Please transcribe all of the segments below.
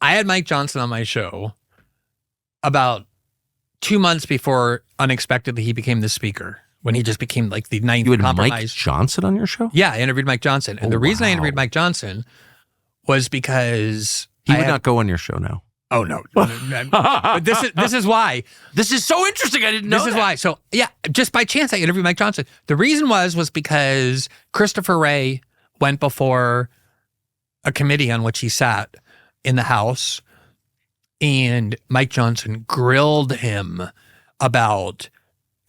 I had Mike Johnson on my show about 2 months before unexpectedly he became the speaker, when he just became like the ninth compromise. Mike Johnson on your show? Yeah, I interviewed Mike Johnson. And the reason I interviewed Mike Johnson was because he would not go on your show now. Oh, no. But this is why. This is so interesting. I didn't know This is why. So, yeah, just by chance, I interviewed Mike Johnson. The reason was because Christopher Wray went before a committee on which he sat in the House, and Mike Johnson grilled him about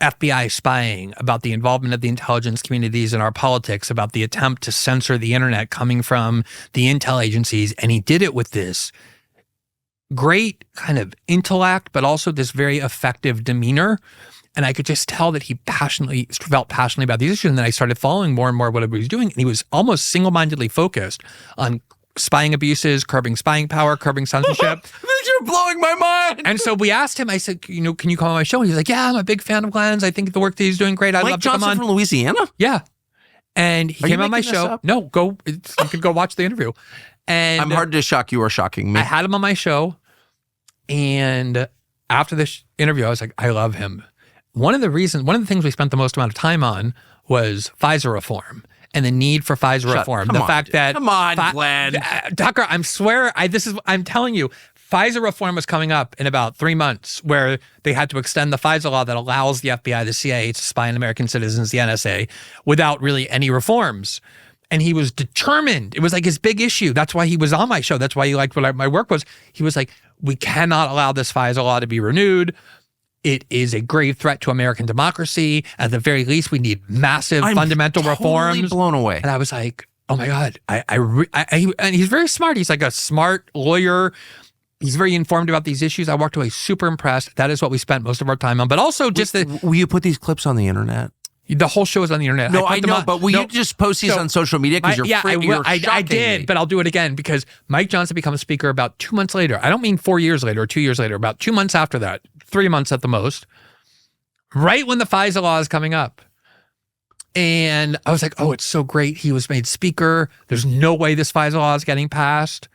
FBI spying, about the involvement of the intelligence communities in our politics, about the attempt to censor the internet coming from the intel agencies. And he did it with this great kind of intellect, but also this very effective demeanor. And I could just tell that he felt passionately about these issues. And then I started following more and more what he was doing. And he was almost single-mindedly focused on spying abuses, curbing spying power, curbing censorship. You're blowing my mind. And so we asked him, I said, can you come on my show? And he's like, yeah, I'm a big fan of Glenn's. I think the work that he's doing great. I'd love to come on. Mike Johnson from Louisiana? Yeah. And he came on my show. No, you can go watch the interview. And I'm hard to shock you or shocking me. I had him on my show. And after this interview, I was like, I love him. One of the things we spent the most amount of time on was FISA reform and the need for FISA reform. Come on, Glenn. Tucker, I'm telling you, FISA reform was coming up in about 3 months, where they had to extend the FISA law that allows the FBI, the CIA to spy on American citizens, the NSA, without really any reforms. And he was determined. It was like his big issue. That's why he was on my show. That's why he liked what my work was. He was like, we cannot allow this FISA law to be renewed. It is a grave threat to American democracy. At the very least, we need massive fundamental reforms. I'm blown away. And I was like, oh my God. And he's very smart. He's like a smart lawyer. He's very informed about these issues. I walked away super impressed. That is what we spent most of our time on. But also will you put these clips on the internet? The whole show is on the internet. No, I know, but will you just post these on social media? Because I did, but I'll do it again, because Mike Johnson becomes speaker about 2 months later. I don't mean 4 years later or 2 years later, about 2 months after that, 3 months at the most, right when the FISA law is coming up. And I was like, oh, it's so great. He was made speaker. There's no way this FISA law is getting passed.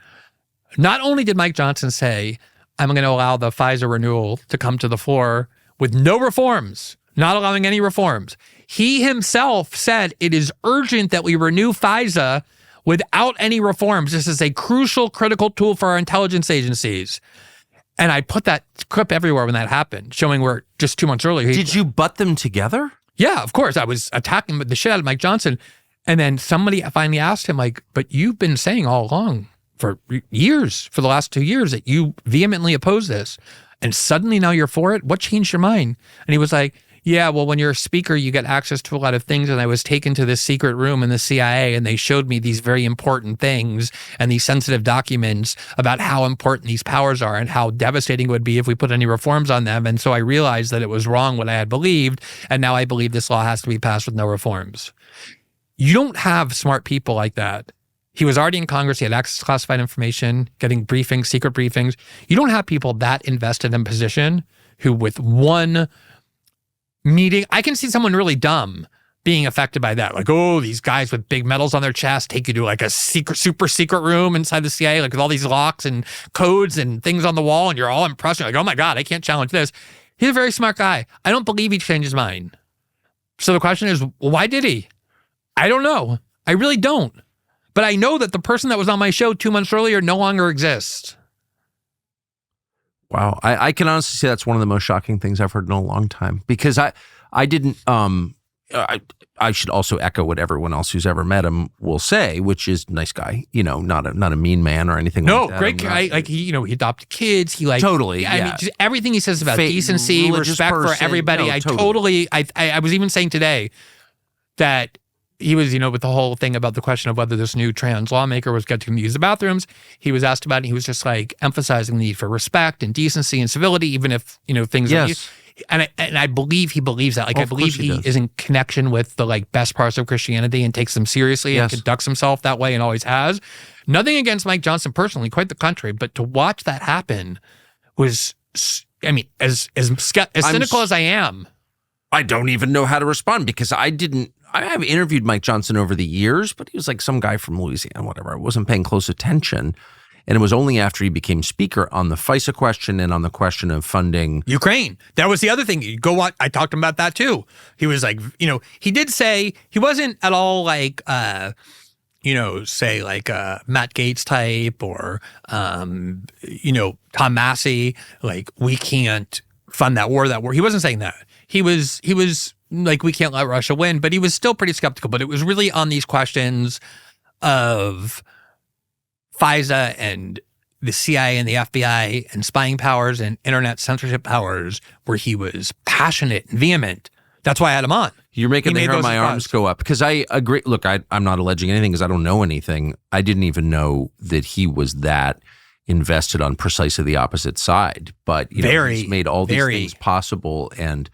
Not only did Mike Johnson say, I'm going to allow the FISA renewal to come to the floor with no reforms, not allowing any reforms. He himself said it is urgent that we renew FISA without any reforms. This is a crucial, critical tool for our intelligence agencies. And I put that clip everywhere when that happened, showing where just 2 months earlier. Did you butt them together? Yeah, of course. I was attacking the shit out of Mike Johnson. And then somebody finally asked him, like, but you've been saying all along for years, for the last 2 years, that you vehemently oppose this. And suddenly now you're for it? What changed your mind? And he was like, yeah, well, when you're a speaker, you get access to a lot of things. And I was taken to this secret room in the CIA, and they showed me these very important things and these sensitive documents about how important these powers are and how devastating it would be if we put any reforms on them. And so I realized that it was wrong what I had believed. And now I believe this law has to be passed with no reforms. You don't have smart people like that. He was already in Congress. He had access to classified information, getting briefings, secret briefings. You don't have people that invested in position who with one meeting, I can see someone really being affected by that. Like, oh, these guys with big medals on their chest take you to like a super secret room inside the CIA, like with all these locks and codes and things on the wall, and you're all impressed. You're like, oh my God, I can't challenge this. He's a very smart guy. I don't believe he changed his mind. So the question is, why did he? I don't know. I really don't. But I know that the person that was on my show 2 months earlier no longer exists. Wow. I can honestly say that's one of the most shocking things I've heard in a long time, because I didn't, I should also echo what everyone else who's ever met him will say, which is nice guy, not a mean man or anything like that. No, great guy. Like he adopted kids. He totally. I mean, just everything he says about decency, respect for everybody. No, I was even saying today that he was, with the whole thing about the question of whether this new trans lawmaker was getting to use the bathrooms. He was asked about it, and he was just like emphasizing the need for respect and decency and civility, even if, things yes. And I believe he believes that. Like, I believe he is in connection with the best parts of Christianity and takes them seriously and conducts himself that way and always has. Nothing against Mike Johnson personally, quite the contrary. But to watch that happen was, as cynical as I am. I don't even know how to respond, because I've interviewed Mike Johnson over the years, but he was like some guy from Louisiana, whatever. I wasn't paying close attention. And it was only after he became speaker on the FISA question and on the question of funding Ukraine. That was the other thing. You go on. I talked about that too. He was like, he did say he wasn't at all like, say like Matt Gaetz type or, Tom Massey, like we can't fund that war. He wasn't saying that. He was like, we can't let Russia win, but he was still pretty skeptical. But it was really on these questions of FISA and the CIA and the FBI and spying powers and internet censorship powers where he was passionate and vehement. That's why I had him on. You're making the hair on my arms go up because I agree. Look, I'm not alleging anything because I don't know anything. I didn't even know that he was that invested on precisely the opposite side. But he's made all these things possible. And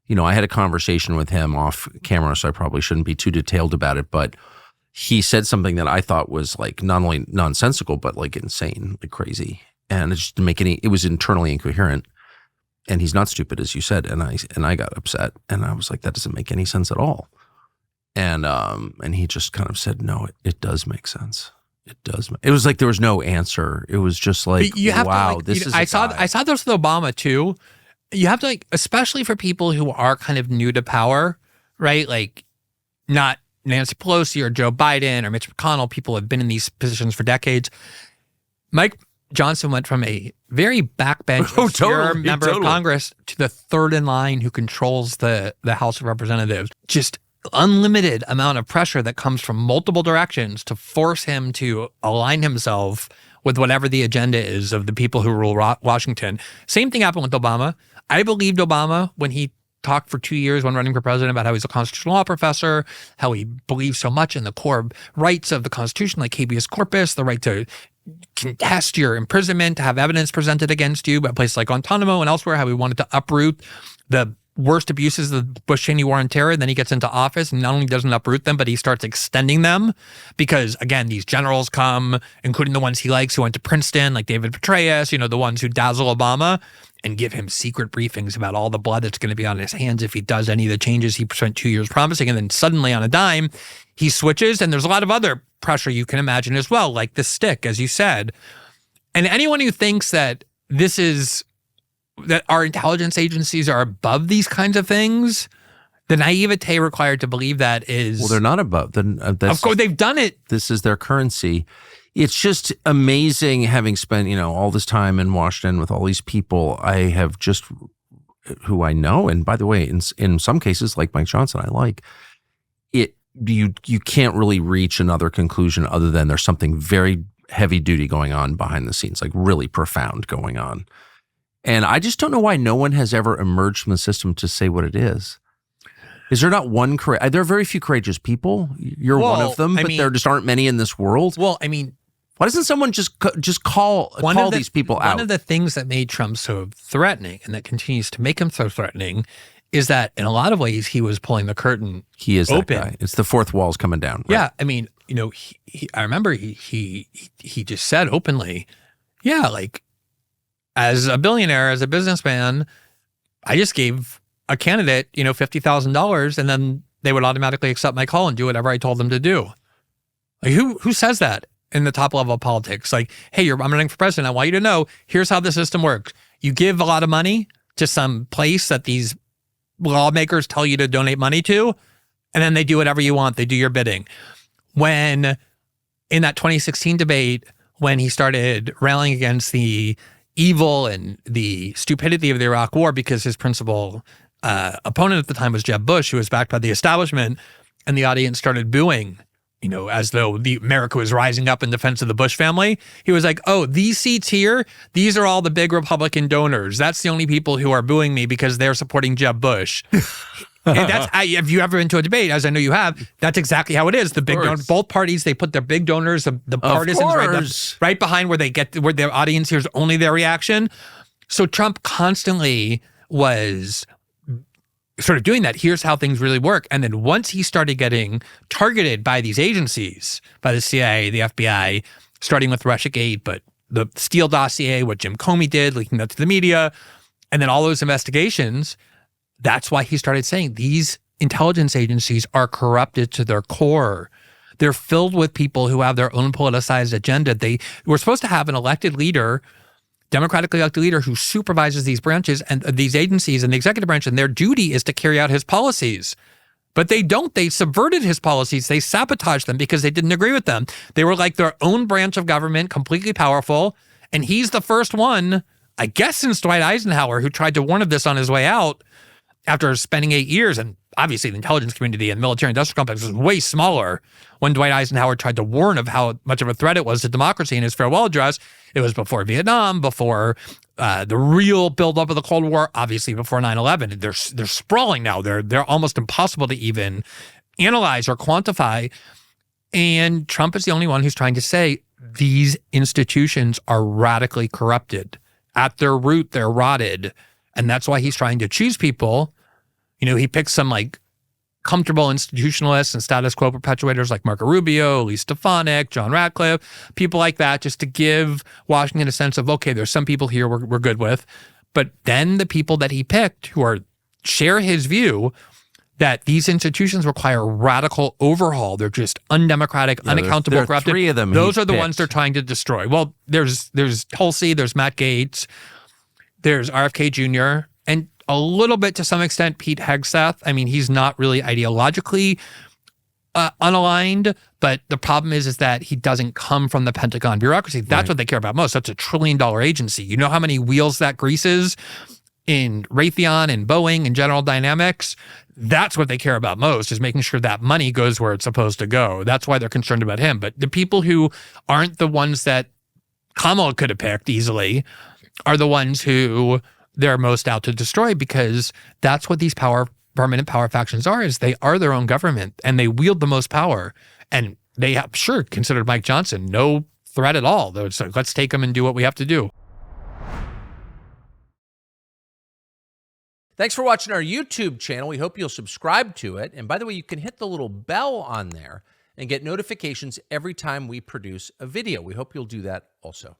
I had a conversation with him off camera, so I probably shouldn't be too detailed about it. But he said something that I thought was like not only nonsensical, but like insane, like crazy. And it just didn't make it was internally incoherent. And he's not stupid, as you said. And I got upset and I was like, that doesn't make any sense at all. And he just kind of said, no, it does make sense. It does. It was like there was no answer. It was just like, wow, this is. I saw this with Obama too. You have to especially for people who are kind of new to power, right? Like not Nancy Pelosi or Joe Biden or Mitch McConnell, people have been in these positions for decades. Mike Johnson went from a very backbench member of Congress to the third in line who controls the House of Representatives. Just unlimited amount of pressure that comes from multiple directions to force him to align himself with whatever the agenda is of the people who rule Washington. Same thing happened with Obama. I believed Obama when he talked for 2 years when running for president about how he's a constitutional law professor, how he believes so much in the core rights of the Constitution, like habeas corpus, the right to contest your imprisonment, to have evidence presented against you at places like Guantanamo and elsewhere, how he wanted to uproot the worst abuses of the Bush-Cheney war on terror. And then he gets into office and not only doesn't uproot them, but he starts extending them because, again, these generals come, including the ones he likes who went to Princeton, like David Petraeus, the ones who dazzle Obama, and give him secret briefings about all the blood that's going to be on his hands if he does any of the changes he spent 2 years promising. And then suddenly on a dime, he switches. And there's a lot of other pressure you can imagine as well, like the stick, as you said. And anyone who thinks that that our intelligence agencies are above these kinds of things, the naivete required to believe that is... Well, they're not above. Of course, they've done it. This is their currency. It's just amazing having spent, all this time in Washington with all these people I have just, who I know. And by the way, in some cases, like Mike Johnson, I like it. You can't really reach another conclusion other than there's something very heavy duty going on behind the scenes, like really profound going on. And I just don't know why no one has ever emerged from the system to say what it is. Is there not one there are very few courageous people. You're one of them, but there just aren't many in this world. Well, I mean, why doesn't someone just call these people out? One of the things that made Trump so threatening and that continues to make him so threatening is that in a lot of ways he was pulling the curtain He is open. That guy. It's the fourth wall's coming down. Right? Yeah. I mean, I remember he just said openly, yeah, like as a billionaire, as a businessman, I just gave a candidate, $50,000 and then they would automatically accept my call and do whatever I told them to do. Like who says that in the top level of politics? Like, hey, I'm running for president. I want you to know, here's how the system works. You give a lot of money to some place that these lawmakers tell you to donate money to, and then they do whatever you want. They do your bidding. When in that 2016 debate, when he started railing against the evil and the stupidity of the Iraq War because his principal opponent at the time was Jeb Bush, who was backed by the establishment, and the audience started booing, as though America was rising up in defense of the Bush family. He was like, oh, these seats here, these are all the big Republican donors. That's the only people who are booing me because they're supporting Jeb Bush. And if you ever been to a debate, as I know you have, that's exactly how it is. The big both parties, they put their big donors, the partisans right behind where their audience hears only their reaction. So Trump constantly was sort of doing that. Here's how things really work. And then once he started getting targeted by these agencies, by the CIA, the FBI, starting with Russiagate, but the Steele dossier, what Jim Comey did, leaking that to the media, and then all those investigations, that's why he started saying these intelligence agencies are corrupted to their core. They're filled with people who have their own politicized agenda. We're supposed to have an elected leader, democratically elected leader, who supervises these branches and these agencies and the executive branch, and their duty is to carry out his policies. But they don't. They subverted his policies. They sabotaged them because they didn't agree with them. They were like their own branch of government, completely powerful. And he's the first one, I guess, since Dwight Eisenhower, who tried to warn of this on his way out after spending 8 years. And obviously the intelligence community and military industrial complex was way smaller when Dwight Eisenhower tried to warn of how much of a threat it was to democracy in his farewell address. It was before Vietnam, before the real buildup of the Cold War, obviously before 9/11. They're sprawling now. They're almost impossible to even analyze or quantify. And Trump is the only one who's trying to say these institutions are radically corrupted. At their root, they're rotted. And that's why he's trying to choose people. You know, he picks some like comfortable institutionalists and status quo perpetuators like Marco Rubio, Elise Stefanik, John Ratcliffe, people like that, just to give Washington a sense of, okay, there's some people here we're good with. But then the people that he picked who share his view that these institutions require radical overhaul. They're just undemocratic, unaccountable, there are corrupted. 3 of them. Those are the ones they're trying to destroy. Well, there's Tulsi, there's Matt Gaetz, there's RFK Jr., and a little bit to some extent Pete Hegseth. I mean, he's not really ideologically unaligned, but the problem is that he doesn't come from the Pentagon bureaucracy. That's what they care about most. That's $1 trillion agency. You know how many wheels that greases in Raytheon and Boeing and General Dynamics? That's what they care about most, is making sure that money goes where it's supposed to go. That's why they're concerned about him. But the people who aren't the ones that Kamala could have picked easily are the ones who they're most out to destroy, because that's what these permanent power factions are, is they are their own government and they wield the most power. And they have considered Mike Johnson no threat at all. It's like, let's take him and do what we have to do. Thanks for watching our YouTube channel. We hope you'll subscribe to it. And by the way, you can hit the little bell on there and get notifications every time we produce a video. We hope you'll do that also.